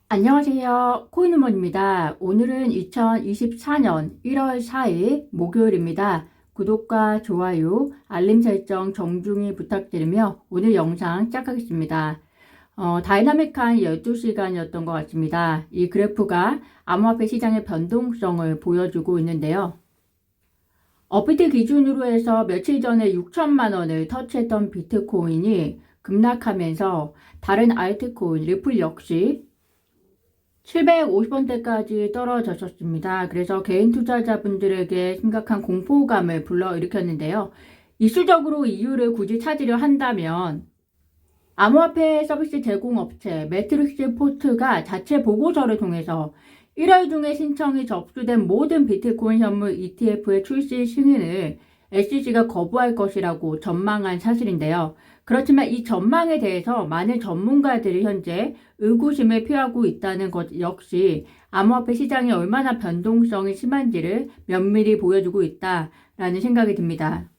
안녕하세요. 코인우먼입니다. 오늘은 2024년 1월 4일 목요일입니다. 구독과 좋아요, 알림 설정 정중히 부탁드리며 오늘 영상 시작하겠습니다. 다이나믹한 12시간이었던 것 같습니다. 이 그래프가 암호화폐 시장의 변동성을 보여주고 있는데요. 업비트 기준으로 해서 며칠 전에 6천만 원을 터치했던 비트코인이 급락하면서 다른 알트코인 리플 역시 750원대까지 떨어졌었습니다. 그래서 개인 투자자분들에게 심각한 공포감을 불러일으켰는데요. 이슈적으로 이유를 굳이 찾으려 한다면 암호화폐 서비스 제공업체 매트릭스 포트가 자체 보고서를 통해서 1월 중에 신청이 접수된 모든 비트코인 현물 ETF의 출시 승인을 SEC가 거부할 것이라고 전망한 사실인데요. 그렇지만 이 전망에 대해서 많은 전문가들이 현재 의구심을 표하고 있다는 것 역시 암호화폐 시장이 얼마나 변동성이 심한지를 면밀히 보여주고 있다라는 생각이 듭니다.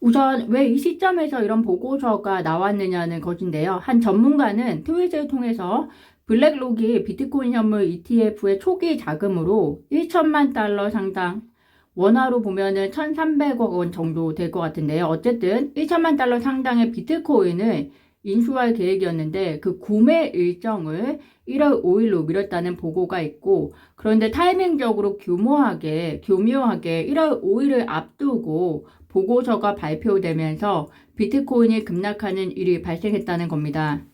우선 왜 이 시점에서 이런 보고서가 나왔느냐는 것인데요. 한 전문가는 트윗을 통해서 블랙록이 비트코인 현물 ETF의 초기 자금으로 1천만 달러 상당, 원화로 보면은 1,300억 원 정도 될 것 같은데요. 어쨌든 1천만 달러 상당의 비트코인을 인수할 계획이었는데 그 구매 일정을 1월 5일로 미뤘다는 보고가 있고, 그런데 타이밍적으로 교묘하게 1월 5일을 앞두고 보고서가 발표되면서 비트코인이 급락하는 일이 발생했다는 겁니다.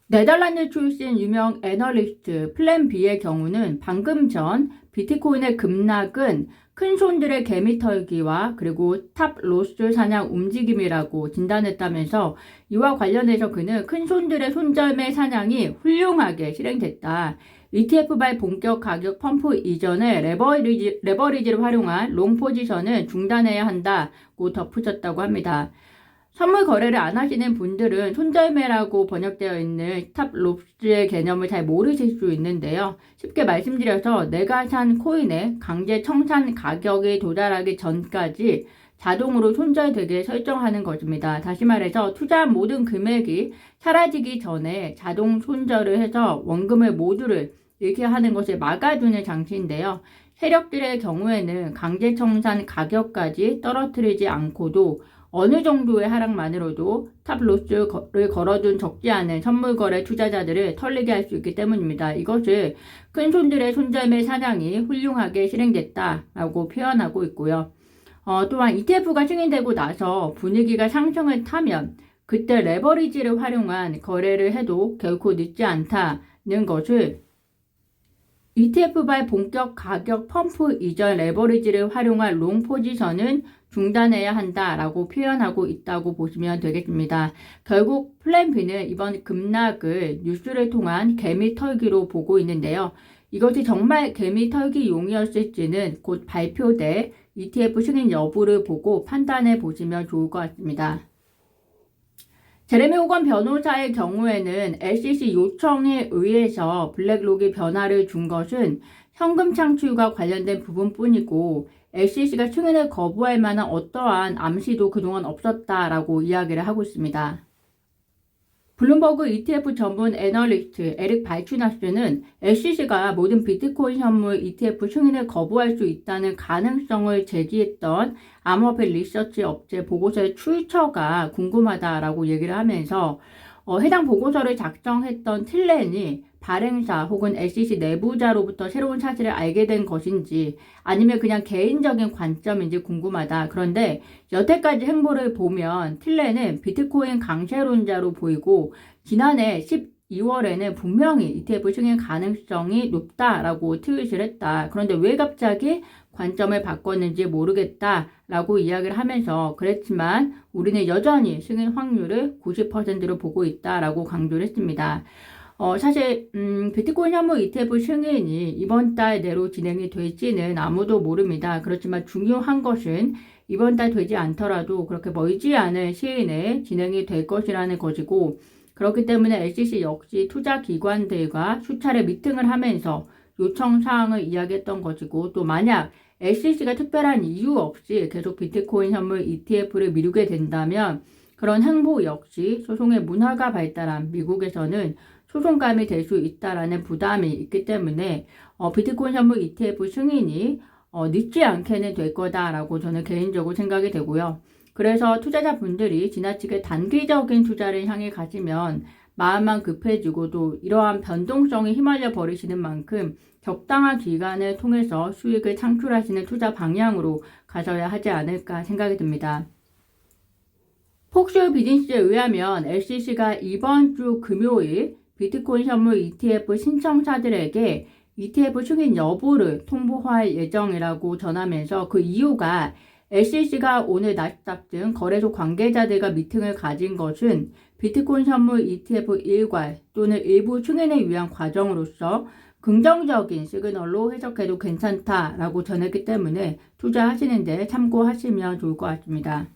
네덜란드 출신 유명 애널리스트 플랜 B의 경우는 방금 전 비트코인의 급락은 큰 손들의 개미 털기와 그리고 탑 로스 사냥 움직임이라고 진단했다면서 이와 관련해서 그는 큰 손들의 손절매 사냥이 훌륭하게 실행됐다. ETF발 본격 가격 펌프 이전에 레버리지를 활용한 롱 포지션을 중단해야 한다고 덧붙였다고 합니다. 선물 거래를 안 하시는 분들은 손절매라고 번역되어 있는 탑 롭스의 개념을 잘 모르실 수 있는데요. 쉽게 말씀드려서 내가 산 코인의 강제 청산 가격에 도달하기 전까지 자동으로 손절되게 설정하는 것입니다. 다시 말해서 투자한 모든 금액이 사라지기 전에 자동 손절을 해서 원금을 모두를 잃게 하는 것을 막아주는 장치인데요. 세력들의 경우에는 강제 청산 가격까지 떨어뜨리지 않고도 어느 정도의 하락만으로도 탑로스를 걸어둔 적지 않은 선물거래 투자자들을 털리게 할 수 있기 때문입니다. 이것을 큰 손들의 손절매 사냥이 훌륭하게 실행됐다라고 표현하고 있고요. 또한 ETF가 승인되고 나서 분위기가 상승을 타면 그때 레버리지를 활용한 거래를 해도 결코 늦지 않다는 것을 ETF발 본격 가격 펌프 이전 레버리지를 활용한 롱 포지션은 중단해야 한다라고 표현하고 있다고 보시면 되겠습니다. 결국 플랜 B는 이번 급락을 뉴스를 통한 개미 털기로 보고 있는데요. 이것이 정말 개미 털기용이었을지는 곧 발표될 ETF 승인 여부를 보고 판단해 보시면 좋을 것 같습니다. 제레미 호건 변호사의 경우에는 SEC 요청에 의해서 블랙록이 변화를 준 것은 현금 창출과 관련된 부분뿐이고 SEC가 승인을 거부할 만한 어떠한 암시도 그동안 없었다라고 이야기를 하고 있습니다. 블룸버그 ETF 전문 애널리스트 에릭 발추나스는 SEC가 모든 비트코인 현물 ETF 승인을 거부할 수 있다는 가능성을 제기했던 암호화폐 리서치 업체 보고서의 출처가 궁금하다라고 얘기를 하면서 해당 보고서를 작성했던 틸렌이 발행사 혹은 SEC 내부자로부터 새로운 사실을 알게 된 것인지 아니면 그냥 개인적인 관점인지 궁금하다. 그런데 여태까지 행보를 보면 틸렌은 비트코인 강세론자로 보이고 지난해 12월에는 분명히 ETF 승인 가능성이 높다라고 트윗을 했다. 그런데 왜 갑자기 관점을 바꿨는지 모르겠다라고 이야기를 하면서 그랬지만 우리는 여전히 승인 확률을 90%로 보고 있다라고 강조를 했습니다. 사실 비트코인 현물 ETF 승인이 이번 달 내로 진행이 될지는 아무도 모릅니다. 그렇지만 중요한 것은 이번 달 되지 않더라도 그렇게 멀지 않은 시일 내에 진행이 될 것이라는 것이고 그렇기 때문에 SEC 역시 투자기관들과 수차례 미팅을 하면서 요청 사항을 이야기했던 것이고 또 만약 SEC가 특별한 이유 없이 계속 비트코인 현물 ETF를 미루게 된다면 그런 행보 역시 소송의 문화가 발달한 미국에서는 소송감이 될 수 있다라는 부담이 있기 때문에 비트코인 선물 ETF 승인이 늦지 않게는 될 거다라고 저는 개인적으로 생각이 되고요. 그래서 투자자분들이 지나치게 단기적인 투자를 향해 가시면 마음만 급해지고도 이러한 변동성에 휘말려 버리시는 만큼 적당한 기간을 통해서 수익을 창출하시는 투자 방향으로 가셔야 하지 않을까 생각이 듭니다. 폭스 비즈니스에 의하면 SEC가 이번 주 금요일 비트코인 선물 ETF 신청자들에게 ETF 승인 여부를 통보할 예정이라고 전하면서 그 이유가 SEC가 오늘 나스닥 등 거래소 관계자들과 미팅을 가진 것은 비트코인 선물 ETF 일괄 또는 일부 승인을 위한 과정으로서 긍정적인 시그널로 해석해도 괜찮다라고 전했기 때문에 투자하시는데 참고하시면 좋을 것 같습니다.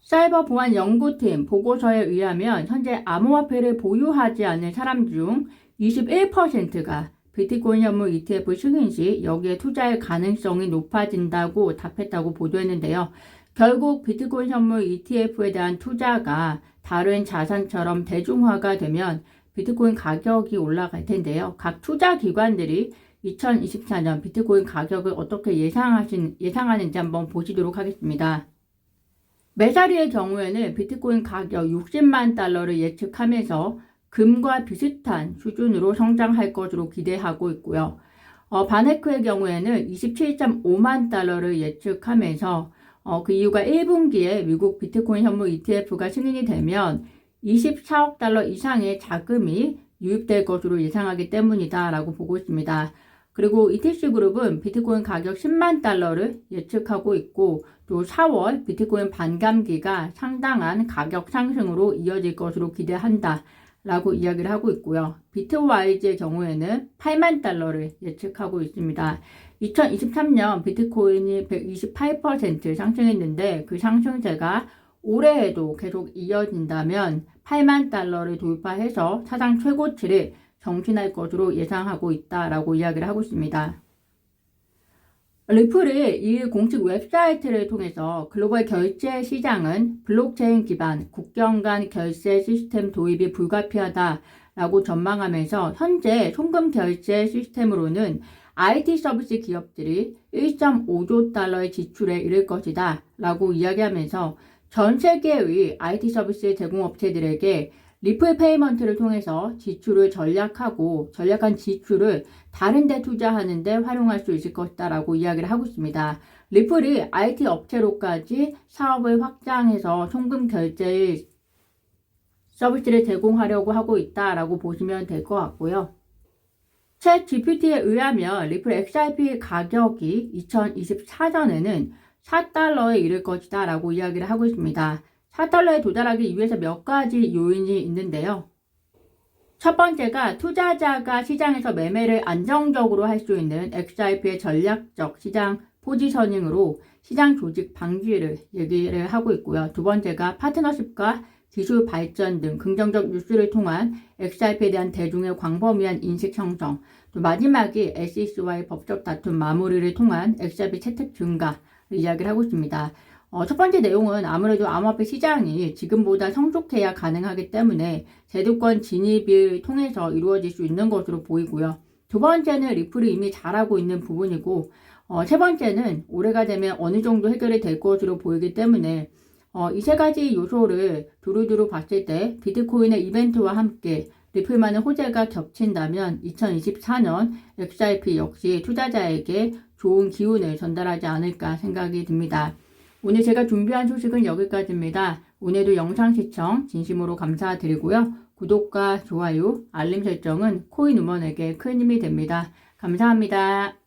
사이버 보안 연구팀 보고서에 의하면 현재 암호화폐를 보유하지 않는 사람 중 21%가 비트코인 선물 ETF 승인 시 여기에 투자할 가능성이 높아진다고 답했다고 보도했는데요. 결국 비트코인 선물 ETF에 대한 투자가 다른 자산처럼 대중화가 되면 비트코인 가격이 올라갈 텐데요. 각 투자 기관들이 2024년 비트코인 가격을 어떻게 예상하는지 한번 보시도록 하겠습니다. 메사리의 경우에는 비트코인 가격 60만 달러를 예측하면서 금과 비슷한 수준으로 성장할 것으로 기대하고 있고요. 바네크의 경우에는 27.5만 달러를 예측하면서 그 이유가 1분기에 미국 비트코인 선물 ETF가 승인이 되면 24억 달러 이상의 자금이 유입될 것으로 예상하기 때문이다 라고 보고 있습니다. 그리고 ETC그룹은 비트코인 가격 10만 달러를 예측하고 있고 또 4월 비트코인 반감기가 상당한 가격 상승으로 이어질 것으로 기대한다 라고 이야기를 하고 있고요. 비트와이즈의 경우에는 8만 달러를 예측하고 있습니다. 2023년 비트코인이 128% 상승했는데 그 상승세가 올해에도 계속 이어진다면 8만 달러를 돌파해서 사상 최고치를 정신할 것으로 예상하고 있다라고 이야기를 하고 있습니다. 리플이 이 공식 웹사이트를 통해서 글로벌 결제 시장은 블록체인 기반 국경 간 결제 시스템 도입이 불가피하다라고 전망하면서 현재 송금 결제 시스템으로는 IT 서비스 기업들이 1.5조 달러의 지출에 이를 것이다 라고 이야기하면서 전 세계의 IT 서비스 제공업체들에게 리플 페이먼트를 통해서 지출을 전략한 지출을 다른 데 투자하는 데 활용할 수 있을 것이다 라고 이야기를 하고 있습니다. 리플이 IT 업체로까지 사업을 확장해서 송금 결제 서비스를 제공하려고 하고 있다라고 보시면 될 것 같고요. 챗 GPT에 의하면 리플 XRP 가격이 2024년에는 4달러에 이를 것이다 라고 이야기를 하고 있습니다. 4달러에 도달하기 위해서 몇 가지 요인이 있는데요. 첫 번째가 투자자가 시장에서 매매를 안정적으로 할 수 있는 XRP의 전략적 시장 포지셔닝으로 시장 조직 방지를 얘기를 하고 있고요. 두 번째가 파트너십과 기술 발전 등 긍정적 뉴스를 통한 XRP에 대한 대중의 광범위한 인식 형성, 또 마지막이 SEC와의 법적 다툼 마무리를 통한 XRP 채택 증가를 이야기를 하고 있습니다. 첫 번째 내용은 아무래도 암호화폐 시장이 지금보다 성숙해야 가능하기 때문에 제도권 진입을 통해서 이루어질 수 있는 것으로 보이고요. 두 번째는 리플이 이미 잘하고 있는 부분이고 세 번째는 올해가 되면 어느 정도 해결이 될 것으로 보이기 때문에 이 세 가지 요소를 두루두루 봤을 때 비트코인의 이벤트와 함께 리플만의 호재가 겹친다면 2024년 XRP 역시 투자자에게 좋은 기운을 전달하지 않을까 생각이 듭니다. 오늘 제가 준비한 소식은 여기까지입니다. 오늘도 영상 시청 진심으로 감사드리고요. 구독과 좋아요, 알림 설정은 코인 우먼에게 큰 힘이 됩니다. 감사합니다.